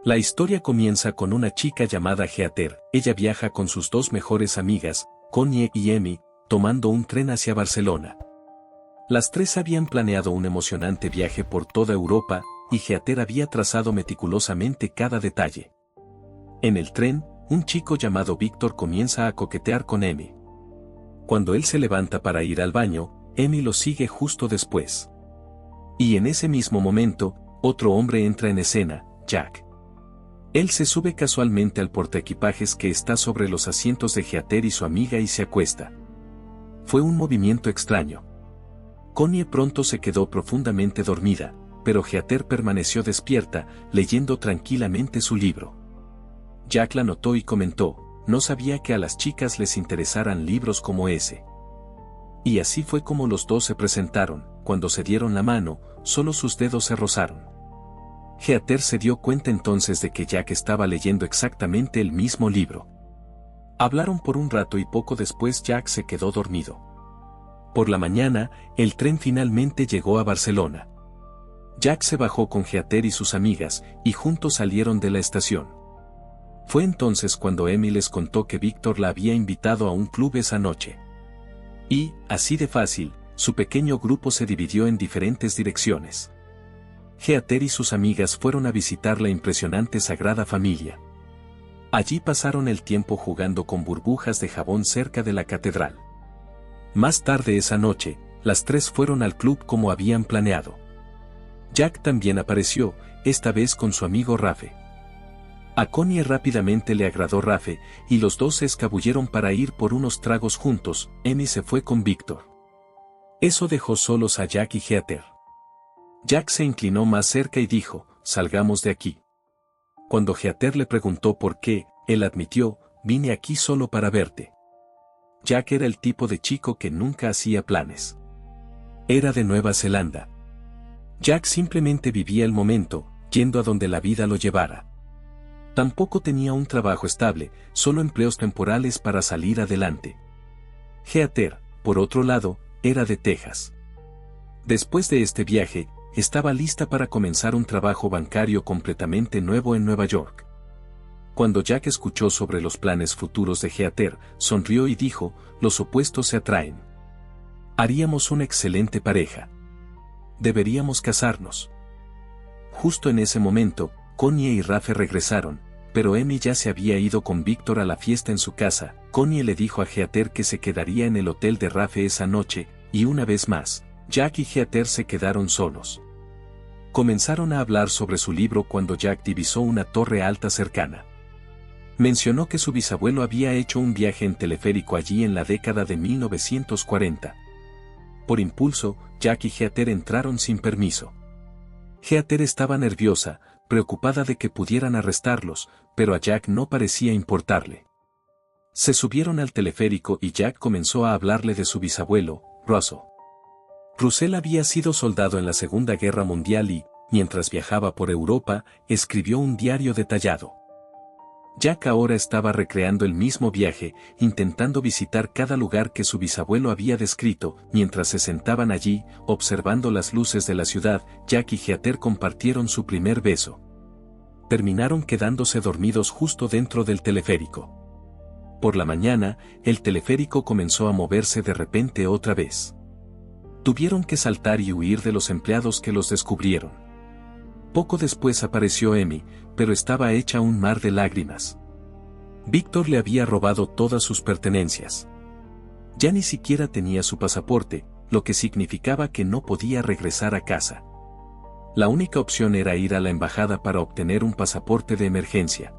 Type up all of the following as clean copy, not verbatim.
La historia comienza con una chica llamada Heather. Ella viaja con sus dos mejores amigas, Connie y Amy, tomando un tren hacia Barcelona. Las tres habían planeado un emocionante viaje por toda Europa, y Heather había trazado meticulosamente cada detalle. En el tren, un chico llamado Víctor comienza a coquetear con Amy. Cuando él se levanta para ir al baño, Amy lo sigue justo después. Y en ese mismo momento, otro hombre entra en escena, Jack. Él se sube casualmente al portaequipajes que está sobre los asientos de Heather y su amiga y se acuesta. Fue un movimiento extraño. Connie pronto se quedó profundamente dormida, pero Heather permaneció despierta, leyendo tranquilamente su libro. Jack la notó y comentó, no sabía que a las chicas les interesaran libros como ese. Y así fue como los dos se presentaron. Cuando se dieron la mano, solo sus dedos se rozaron. Heather se dio cuenta entonces de que Jack estaba leyendo exactamente el mismo libro. Hablaron por un rato y poco después Jack se quedó dormido. Por la mañana, el tren finalmente llegó a Barcelona. Jack se bajó con Heather y sus amigas, y juntos salieron de la estación. Fue entonces cuando Amy les contó que Víctor la había invitado a un club esa noche. Y, así de fácil, su pequeño grupo se dividió en diferentes direcciones. Heather y sus amigas fueron a visitar la impresionante Sagrada Familia. Allí pasaron el tiempo jugando con burbujas de jabón cerca de la catedral. Más tarde esa noche, las tres fueron al club como habían planeado. Jack también apareció, esta vez con su amigo Rafe. A Connie rápidamente le agradó Rafe, y los dos se escabulleron para ir por unos tragos juntos. Amy se fue con Víctor. Eso dejó solos a Jack y Heather. Jack se inclinó más cerca y dijo, salgamos de aquí. Cuando Heather le preguntó por qué, él admitió, vine aquí solo para verte. Jack era el tipo de chico que nunca hacía planes. Era de Nueva Zelanda. Jack simplemente vivía el momento, yendo a donde la vida lo llevara. Tampoco tenía un trabajo estable, solo empleos temporales para salir adelante. Heather, por otro lado, era de Texas. Después de este viaje, estaba lista para comenzar un trabajo bancario completamente nuevo en Nueva York. Cuando Jack escuchó sobre los planes futuros de Heather, sonrió y dijo, los opuestos se atraen. Haríamos una excelente pareja. Deberíamos casarnos. Justo en ese momento, Connie y Rafe regresaron, pero Amy ya se había ido con Víctor a la fiesta en su casa. Connie le dijo a Heather que se quedaría en el hotel de Rafe esa noche, y una vez más, Jack y Heather se quedaron solos. Comenzaron a hablar sobre su libro cuando Jack divisó una torre alta cercana. Mencionó que su bisabuelo había hecho un viaje en teleférico allí en la década de 1940. Por impulso, Jack y Heather entraron sin permiso. Heather estaba nerviosa, preocupada de que pudieran arrestarlos, pero a Jack no parecía importarle. Se subieron al teleférico y Jack comenzó a hablarle de su bisabuelo, Russell. Russell había sido soldado en la Segunda Guerra Mundial y, mientras viajaba por Europa, escribió un diario detallado. Jack ahora estaba recreando el mismo viaje, intentando visitar cada lugar que su bisabuelo había descrito. Mientras se sentaban allí, observando las luces de la ciudad, Jack y Heather compartieron su primer beso. Terminaron quedándose dormidos justo dentro del teleférico. Por la mañana, el teleférico comenzó a moverse de repente otra vez. Tuvieron que saltar y huir de los empleados que los descubrieron. Poco después apareció Amy, pero estaba hecha un mar de lágrimas. Víctor le había robado todas sus pertenencias. Ya ni siquiera tenía su pasaporte, lo que significaba que no podía regresar a casa. La única opción era ir a la embajada para obtener un pasaporte de emergencia.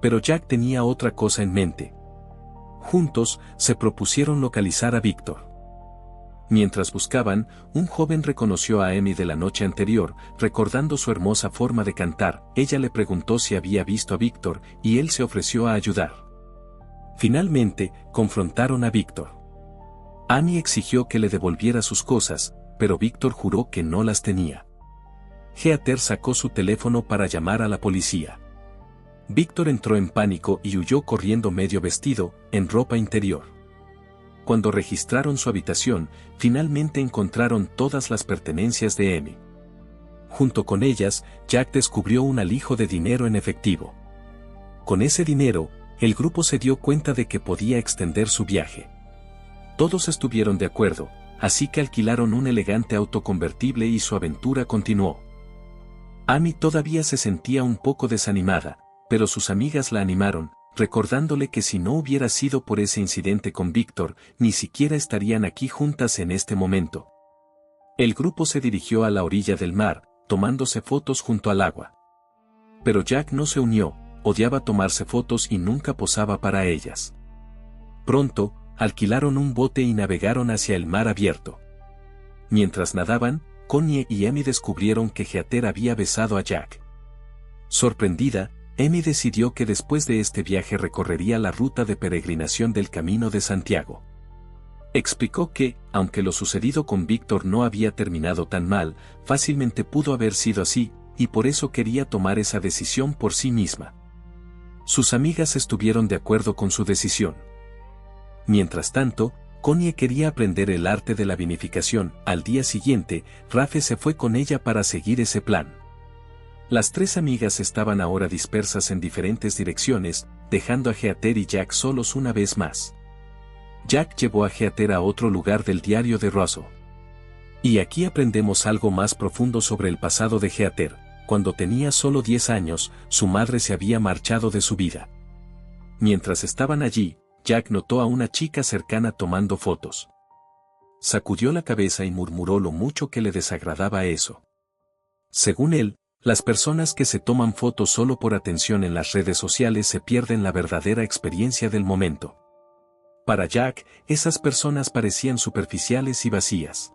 Pero Jack tenía otra cosa en mente. Juntos, se propusieron localizar a Víctor. Mientras buscaban, un joven reconoció a Amy de la noche anterior, recordando su hermosa forma de cantar. Ella le preguntó si había visto a Víctor, y él se ofreció a ayudar. Finalmente, confrontaron a Víctor. Amy exigió que le devolviera sus cosas, pero Víctor juró que no las tenía. Heather sacó su teléfono para llamar a la policía. Víctor entró en pánico y huyó corriendo medio vestido, en ropa interior. Cuando registraron su habitación, finalmente encontraron todas las pertenencias de Amy. junto con ellas, Jack descubrió un alijo de dinero en efectivo. Con ese dinero, el grupo se dio cuenta de que podía extender su viaje. Todos estuvieron de acuerdo, así que alquilaron un elegante auto convertible y su aventura continuó. Amy todavía se sentía un poco desanimada, pero sus amigas la animaron, recordándole que si no hubiera sido por ese incidente con Víctor, ni siquiera estarían aquí juntas en este momento. El grupo se dirigió a la orilla del mar, tomándose fotos junto al agua. Pero Jack no se unió, odiaba tomarse fotos y nunca posaba para ellas. Pronto, alquilaron un bote y navegaron hacia el mar abierto. Mientras nadaban, Connie y Amy descubrieron que Heather había besado a Jack. Sorprendida, Amy decidió que después de este viaje recorrería la ruta de peregrinación del Camino de Santiago. Explicó que, aunque lo sucedido con Víctor no había terminado tan mal, fácilmente pudo haber sido así, y por eso quería tomar esa decisión por sí misma. Sus amigas estuvieron de acuerdo con su decisión. Mientras tanto, Connie quería aprender el arte de la vinificación. Al día siguiente, Rafe se fue con ella para seguir ese plan. Las tres amigas estaban ahora dispersas en diferentes direcciones, dejando a Heather y Jack solos una vez más. Jack llevó a Heather a otro lugar del diario de Russell. Y aquí aprendemos algo más profundo sobre el pasado de Heather. Cuando tenía solo 10 años, su madre se había marchado de su vida. Mientras estaban allí, Jack notó a una chica cercana tomando fotos. Sacudió la cabeza y murmuró lo mucho que le desagradaba eso. Según él, las personas que se toman fotos solo por atención en las redes sociales se pierden la verdadera experiencia del momento. Para Jack, esas personas parecían superficiales y vacías.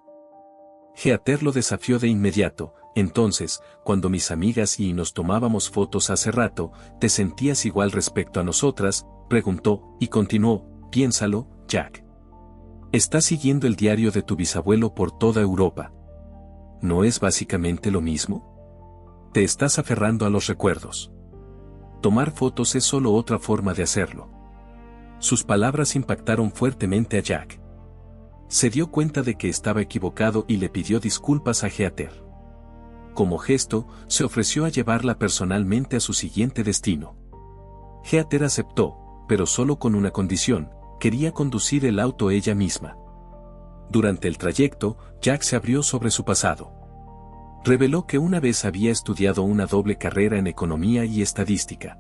Heather lo desafió de inmediato. Entonces, cuando mis amigas y nos tomábamos fotos hace rato, ¿te sentías igual respecto a nosotras?, preguntó, y continuó, piénsalo, Jack. Estás siguiendo el diario de tu bisabuelo por toda Europa. ¿No es básicamente lo mismo? Te estás aferrando a los recuerdos. Tomar fotos es solo otra forma de hacerlo. Sus palabras impactaron fuertemente a Jack. Se dio cuenta de que estaba equivocado y le pidió disculpas a Heather. Como gesto, se ofreció a llevarla personalmente a su siguiente destino. Heather aceptó, pero solo con una condición: quería conducir el auto ella misma. Durante el trayecto, Jack se abrió sobre su pasado. Reveló que una vez había estudiado una doble carrera en economía y estadística.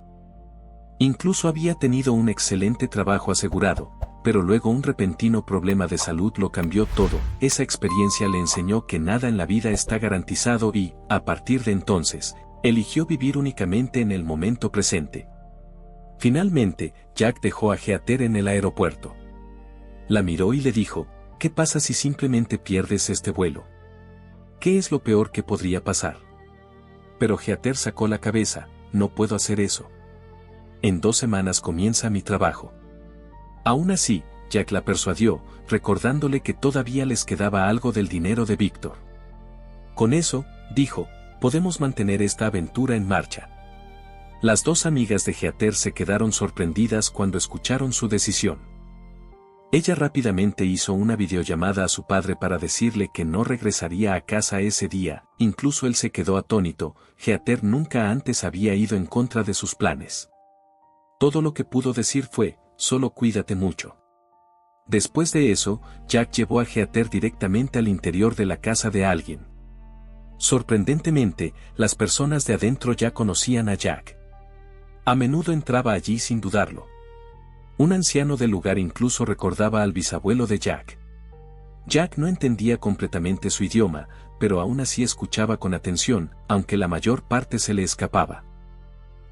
Incluso había tenido un excelente trabajo asegurado, pero luego un repentino problema de salud lo cambió todo. Esa experiencia le enseñó que nada en la vida está garantizado y, a partir de entonces, eligió vivir únicamente en el momento presente. Finalmente, Jack dejó a Heather en el aeropuerto. La miró y le dijo, ¿qué pasa si simplemente pierdes este vuelo? ¿Qué es lo peor que podría pasar? Pero Heather sacó la cabeza, no puedo hacer eso. En 2 semanas comienza mi trabajo. Aún así, Jack la persuadió, recordándole que todavía les quedaba algo del dinero de Víctor. Con eso, dijo, podemos mantener esta aventura en marcha. Las 2 amigas de Heather se quedaron sorprendidas cuando escucharon su decisión. Ella rápidamente hizo una videollamada a su padre para decirle que no regresaría a casa ese día. Incluso él se quedó atónito. Heather nunca antes había ido en contra de sus planes. Todo lo que pudo decir fue, solo cuídate mucho. Después de eso, Jack llevó a Heather directamente al interior de la casa de alguien. Sorprendentemente, las personas de adentro ya conocían a Jack. A menudo entraba allí sin dudarlo. Un anciano del lugar incluso recordaba al bisabuelo de Jack. Jack no entendía completamente su idioma, pero aún así escuchaba con atención, aunque la mayor parte se le escapaba.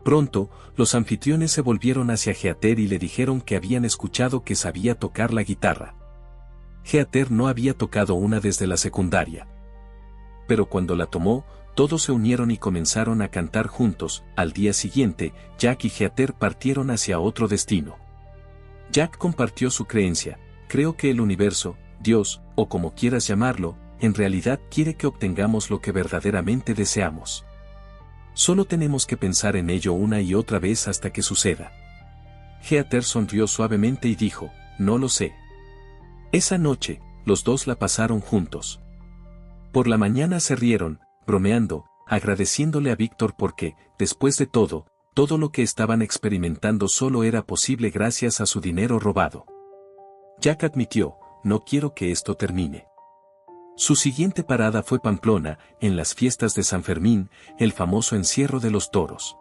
Pronto, los anfitriones se volvieron hacia Heather y le dijeron que habían escuchado que sabía tocar la guitarra. Heather no había tocado una desde la secundaria. Pero cuando la tomó, todos se unieron y comenzaron a cantar juntos. Al día siguiente, Jack y Heather partieron hacia otro destino. Jack compartió su creencia: creo que el universo, Dios, o como quieras llamarlo, en realidad quiere que obtengamos lo que verdaderamente deseamos. Solo tenemos que pensar en ello una y otra vez hasta que suceda. Heather sonrió suavemente y dijo, no lo sé. Esa noche, los dos la pasaron juntos. Por la mañana se rieron, bromeando, agradeciéndole a Víctor porque, después de todo lo que estaban experimentando solo era posible gracias a su dinero robado. Jack admitió, no quiero que esto termine. Su siguiente parada fue Pamplona, en las fiestas de San Fermín, el famoso encierro de los toros.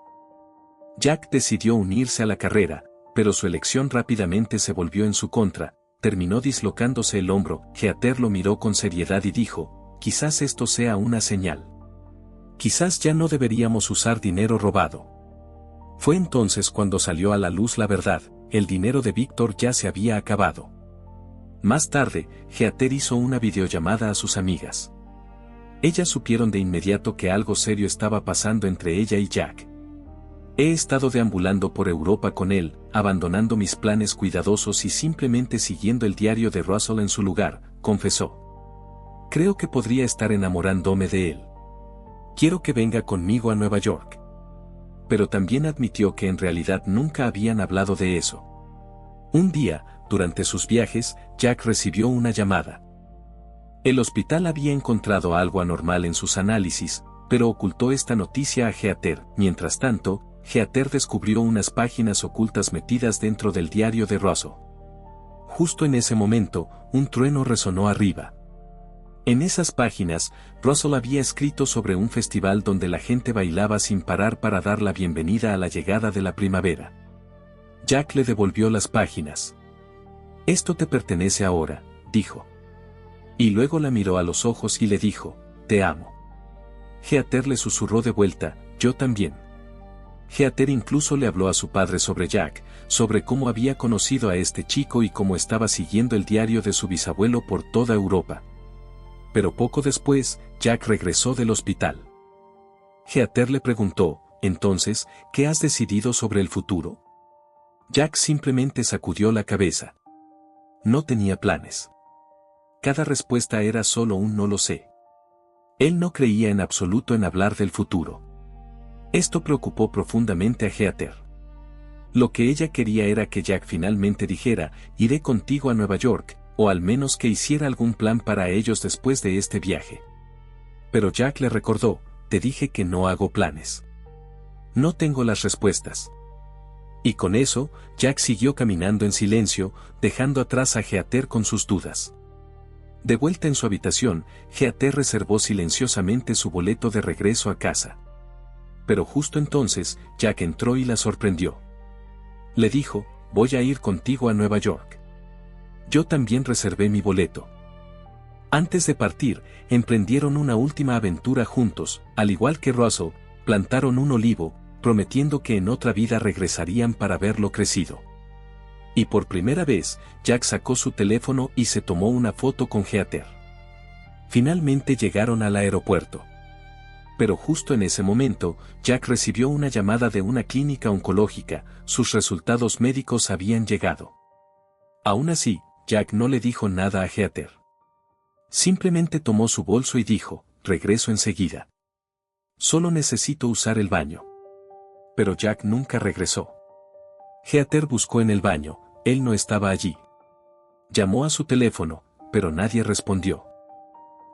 Jack decidió unirse a la carrera, pero su elección rápidamente se volvió en su contra, terminó dislocándose el hombro. Heather lo miró con seriedad y dijo, quizás esto sea una señal. Quizás ya no deberíamos usar dinero robado. Fue entonces cuando salió a la luz la verdad, el dinero de Víctor ya se había acabado. Más tarde, Heather hizo una videollamada a sus amigas. Ellas supieron de inmediato que algo serio estaba pasando entre ella y Jack. He estado deambulando por Europa con él, abandonando mis planes cuidadosos y simplemente siguiendo el diario de Russell en su lugar, confesó. Creo que podría estar enamorándome de él. Quiero que venga conmigo a Nueva York. Pero también admitió que en realidad nunca habían hablado de eso. Un día, durante sus viajes, Jack recibió una llamada. El hospital había encontrado algo anormal en sus análisis, pero ocultó esta noticia a Heather. Mientras tanto, Heather descubrió unas páginas ocultas metidas dentro del diario de Russell. Justo en ese momento, un trueno resonó arriba. En esas páginas, Russell había escrito sobre un festival donde la gente bailaba sin parar para dar la bienvenida a la llegada de la primavera. Jack le devolvió las páginas. Esto te pertenece ahora, dijo. Y luego la miró a los ojos y le dijo, te amo. Heather le susurró de vuelta, yo también. Heather incluso le habló a su padre sobre Jack, sobre cómo había conocido a este chico y cómo estaba siguiendo el diario de su bisabuelo por toda Europa. Pero poco después, Jack regresó del hospital. Heather le preguntó, entonces, ¿qué has decidido sobre el futuro? Jack simplemente sacudió la cabeza. No tenía planes. Cada respuesta era solo un no lo sé. Él no creía en absoluto en hablar del futuro. Esto preocupó profundamente a Heather. Lo que ella quería era que Jack finalmente dijera, iré contigo a Nueva York, o al menos que hiciera algún plan para ellos después de este viaje. Pero Jack le recordó, te dije que no hago planes. No tengo las respuestas. Y con eso, Jack siguió caminando en silencio, dejando atrás a Heather con sus dudas. De vuelta en su habitación, Heather reservó silenciosamente su boleto de regreso a casa. Pero justo entonces, Jack entró y la sorprendió. Le dijo, voy a ir contigo a Nueva York. Yo también reservé mi boleto. Antes de partir, emprendieron una última aventura juntos, al igual que Russell, plantaron un olivo, prometiendo que en otra vida regresarían para verlo crecido. Y por primera vez, Jack sacó su teléfono y se tomó una foto con Heather. Finalmente llegaron al aeropuerto. Pero justo en ese momento, Jack recibió una llamada de una clínica oncológica, sus resultados médicos habían llegado. Aún así, Jack no le dijo nada a Heather. Simplemente tomó su bolso y dijo, regreso enseguida. Solo necesito usar el baño. Pero Jack nunca regresó. Heather buscó en el baño, él no estaba allí. Llamó a su teléfono, pero nadie respondió.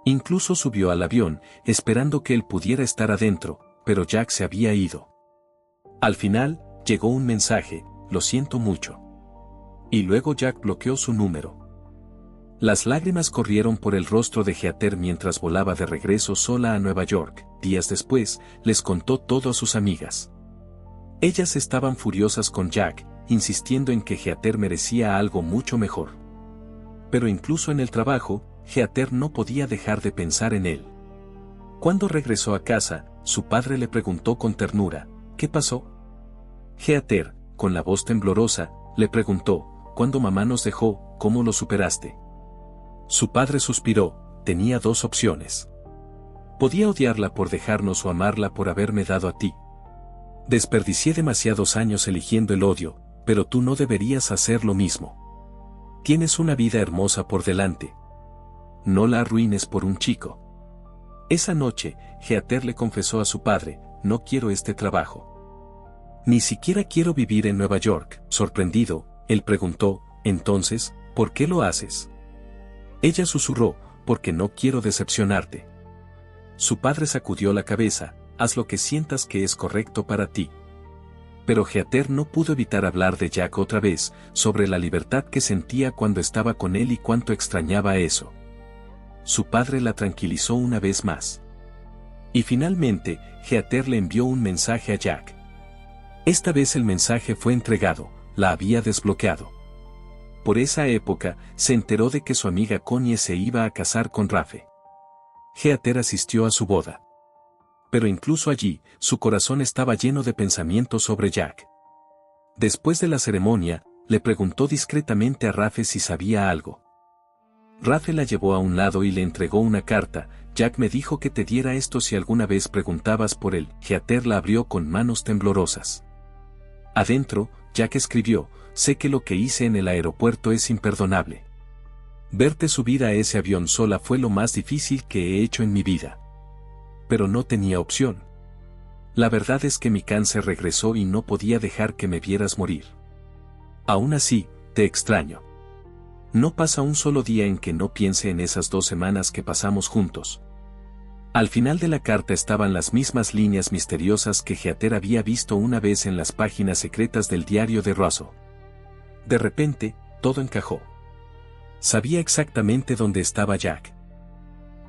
Incluso subió al avión, esperando que él pudiera estar adentro, pero Jack se había ido. Al final, llegó un mensaje, lo siento mucho. Y luego Jack bloqueó su número. Las lágrimas corrieron por el rostro de Heather mientras volaba de regreso sola a Nueva York. Días después, les contó todo a sus amigas. Ellas estaban furiosas con Jack, insistiendo en que Heather merecía algo mucho mejor. Pero incluso en el trabajo, Heather no podía dejar de pensar en él. Cuando regresó a casa, su padre le preguntó con ternura, ¿qué pasó? Heather, con la voz temblorosa, le preguntó, cuando mamá nos dejó, ¿cómo lo superaste? Su padre suspiró, tenía dos opciones. Podía odiarla por dejarnos o amarla por haberme dado a ti. Desperdicié demasiados años eligiendo el odio, pero tú no deberías hacer lo mismo. Tienes una vida hermosa por delante. No la arruines por un chico. Esa noche, Heather le confesó a su padre, no quiero este trabajo. Ni siquiera quiero vivir en Nueva York. Sorprendido, él preguntó, entonces, ¿por qué lo haces? Ella susurró, porque no quiero decepcionarte. Su padre sacudió la cabeza, haz lo que sientas que es correcto para ti. Pero Heather no pudo evitar hablar de Jack otra vez, sobre la libertad que sentía cuando estaba con él y cuánto extrañaba eso. Su padre la tranquilizó una vez más. Y finalmente, Heather le envió un mensaje a Jack. Esta vez el mensaje fue entregado, la había desbloqueado. Por esa época, se enteró de que su amiga Connie se iba a casar con Rafe. Heather asistió a su boda. Pero incluso allí, su corazón estaba lleno de pensamientos sobre Jack. Después de la ceremonia, le preguntó discretamente a Rafe si sabía algo. Rafe la llevó a un lado y le entregó una carta. Jack me dijo que te diera esto si alguna vez preguntabas por él. Heather la abrió con manos temblorosas. Adentro, Jack escribió, sé que lo que hice en el aeropuerto es imperdonable. Verte subir a ese avión sola fue lo más difícil que he hecho en mi vida. Pero no tenía opción. La verdad es que mi cáncer regresó y no podía dejar que me vieras morir. Aún así, te extraño. No pasa un solo día en que no piense en esas 2 semanas que pasamos juntos. Al final de la carta estaban las mismas líneas misteriosas que Heather había visto una vez en las páginas secretas del diario de Russell. De repente, todo encajó. Sabía exactamente dónde estaba Jack.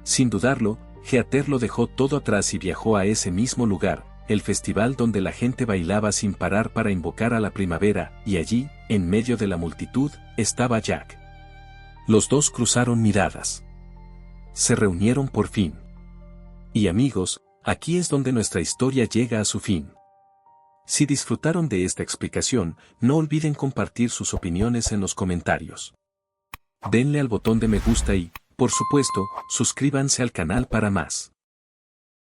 Sin dudarlo, Heather lo dejó todo atrás y viajó a ese mismo lugar, el festival donde la gente bailaba sin parar para invocar a la primavera, y allí, en medio de la multitud, estaba Jack. Los dos cruzaron miradas. Se reunieron por fin. Y amigos, aquí es donde nuestra historia llega a su fin. Si disfrutaron de esta explicación, no olviden compartir sus opiniones en los comentarios. Denle al botón de me gusta y, por supuesto, suscríbanse al canal para más.